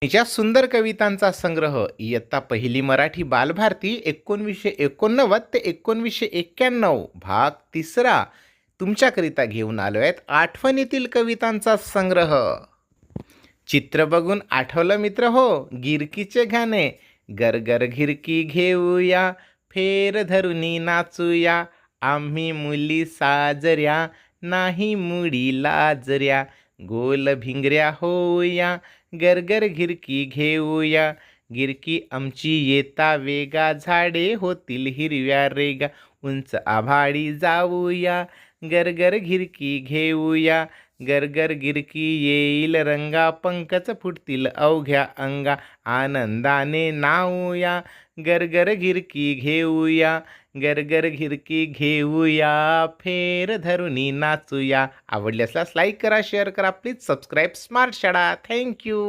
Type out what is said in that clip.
तिच्या सुंदर कवितांचा संग्रह इयत्ता पहिली मराठी बालभारती 1989 ते 1991 भाग 3 तुमच्याकरिता घेऊन आलो आहेत. आठवणीतील कवितांचा संग्रह. चित्र बघून आठवलं मित्र हो गिरकीचे गाणे. गरगर घिरकी घेऊया, फेर धरुनी नाचूया, आम्ही मुली साजऱ्या, नाही मुडी लाजऱ्या. गोल भिंगऱ्या होऊया, गरगर घिरकी घेऊया, गिरकी आमची येता वेगा, झाडे होतील हिरव्या रेगा, उंच आभाळी जाऊया, गरगर घिरकी घेऊया, गरगर गिरकी येईल रंगा, पंकच फुटतील अवघ्या अंगा, आनंदाने नाऊया, गरगर घिरकी घेऊया, गरगर घिरकी घेऊया, फेर धरुनी नाचूया. आवडली असल्यास लाईक करा, शेअर करा, प्लीज सबस्क्राईब स्मार्ट शाळा. थँक्यू.